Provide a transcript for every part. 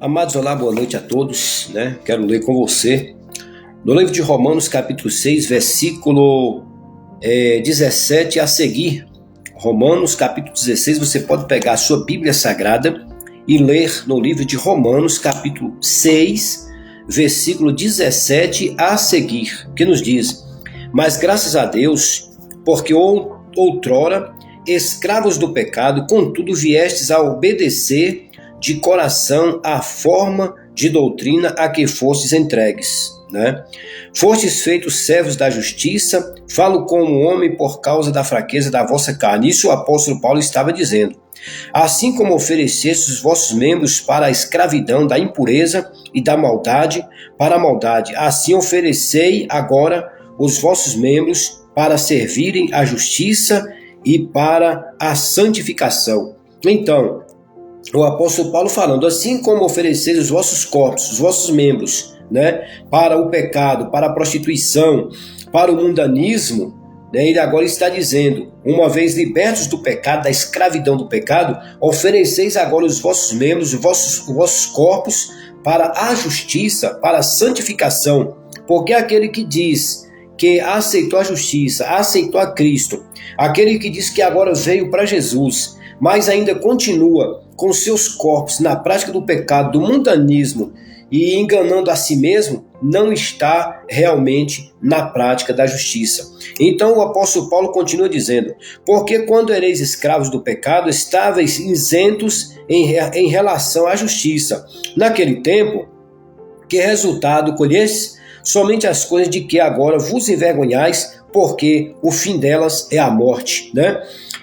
Amados, olá, boa noite a todos, Quero ler com você no livro de Romanos, capítulo 6, versículo 17 a seguir. Romanos, capítulo 16, você pode pegar a sua Bíblia Sagrada e ler no livro de Romanos, capítulo 6, versículo 17 a seguir, que nos diz: mas graças a Deus, porque outrora, escravos do pecado, contudo viestes a obedecer de coração à forma de doutrina a que fostes entregues, Fostes feitos servos da justiça, falo como homem por causa da fraqueza da vossa carne. Isso o apóstolo Paulo estava dizendo. Assim como oferecestes os vossos membros para a escravidão da impureza e da maldade, para a maldade, assim oferecei agora os vossos membros para servirem à justiça e para a santificação. Então, o apóstolo Paulo falando, assim como ofereceis os vossos corpos, os vossos membros, para o pecado, para a prostituição, para o mundanismo, ele agora está dizendo, uma vez libertos do pecado, da escravidão do pecado, ofereceis agora os vossos membros, os vossos corpos para a justiça, para a santificação, porque aquele que diz que aceitou a justiça, aceitou a Cristo, aquele que diz que agora veio para Jesus, mas ainda continua com seus corpos na prática do pecado, do mundanismo e enganando a si mesmo, não está realmente na prática da justiça. Então o apóstolo Paulo continua dizendo, porque quando ereis escravos do pecado, estáveis isentos em relação à justiça. Naquele tempo, que resultado colhestes? Somente as coisas de que agora vos envergonhais, porque o fim delas é a morte.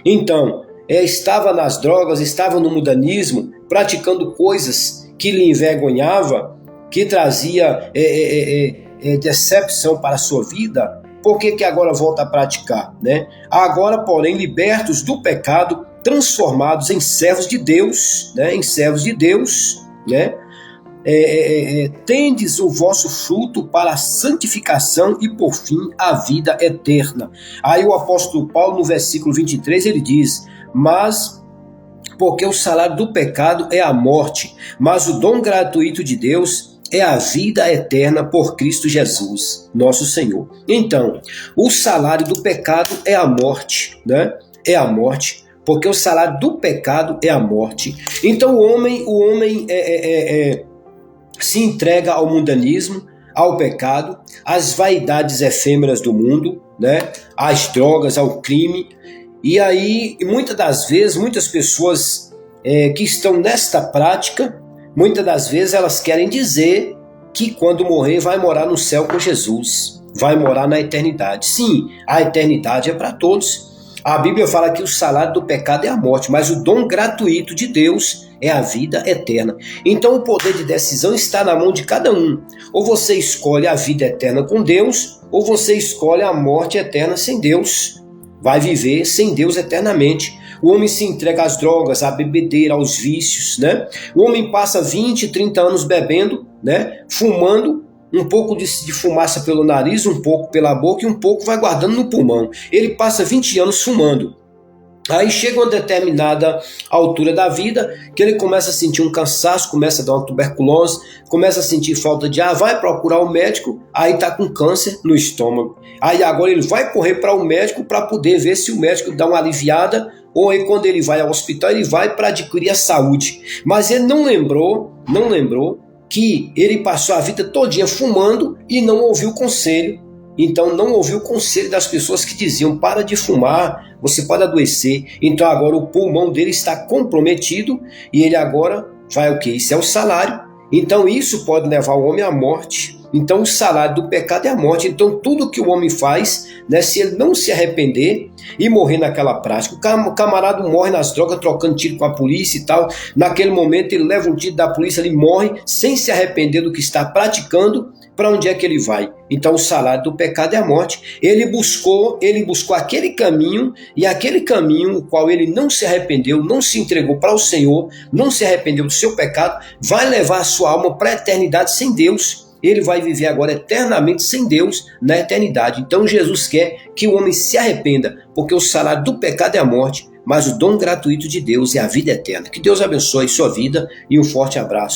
Então, estava nas drogas, estava no mundanismo, praticando coisas que lhe envergonhava, que trazia decepção para a sua vida. Por que agora volta a praticar? Agora, porém, libertos do pecado, transformados em servos de Deus, tendes o vosso fruto para a santificação e, por fim, a vida eterna. Aí o apóstolo Paulo, no versículo 23, ele diz, mas porque o salário do pecado é a morte, mas o dom gratuito de Deus é a vida eterna por Cristo Jesus, nosso Senhor. Então, o salário do pecado é a morte, É a morte, porque o salário do pecado é a morte. Então, o homem se entrega ao mundanismo, ao pecado, às vaidades efêmeras do mundo, às drogas, ao crime. E aí, muitas das vezes, muitas pessoas que estão nesta prática, muitas das vezes elas querem dizer que quando morrer vai morar no céu com Jesus, vai morar na eternidade. Sim, a eternidade é para todos. A Bíblia fala que o salário do pecado é a morte, mas o dom gratuito de Deus é a vida eterna. Então o poder de decisão está na mão de cada um. Ou você escolhe a vida eterna com Deus, ou você escolhe a morte eterna sem Deus. Vai viver sem Deus eternamente. O homem se entrega às drogas, à bebedeira, aos vícios, O homem passa 20, 30 anos bebendo, fumando, um pouco de fumaça pelo nariz, um pouco pela boca e um pouco vai guardando no pulmão. Ele passa 20 anos fumando. Aí chega uma determinada altura da vida que ele começa a sentir um cansaço, começa a dar uma tuberculose, começa a sentir falta de ar, vai procurar o médico, aí está com câncer no estômago. Aí agora ele vai correr para o médico para poder ver se o médico dá uma aliviada, ou aí quando ele vai ao hospital ele vai para adquirir a saúde. Mas ele não lembrou que ele passou a vida todinha fumando e não ouviu o conselho. Então não ouviu o conselho das pessoas que diziam, para de fumar, você pode adoecer. Então agora o pulmão dele está comprometido e ele agora vai o quê? Isso é o salário. Então isso pode levar o homem à morte. Então o salário do pecado é a morte. Então tudo que o homem faz, se ele não se arrepender e morrer naquela prática, o camarada morre nas drogas trocando tiro com a polícia e tal, naquele momento ele leva um tiro da polícia, ele morre sem se arrepender do que está praticando. Para onde é que ele vai? Então o salário do pecado é a morte. Ele buscou aquele caminho, e aquele caminho o qual ele não se arrependeu, não se entregou para o Senhor, não se arrependeu do seu pecado, vai levar a sua alma para a eternidade sem Deus. Ele vai viver agora eternamente sem Deus na eternidade. Então Jesus quer que o homem se arrependa, porque o salário do pecado é a morte, mas o dom gratuito de Deus é a vida eterna. Que Deus abençoe sua vida e um forte abraço.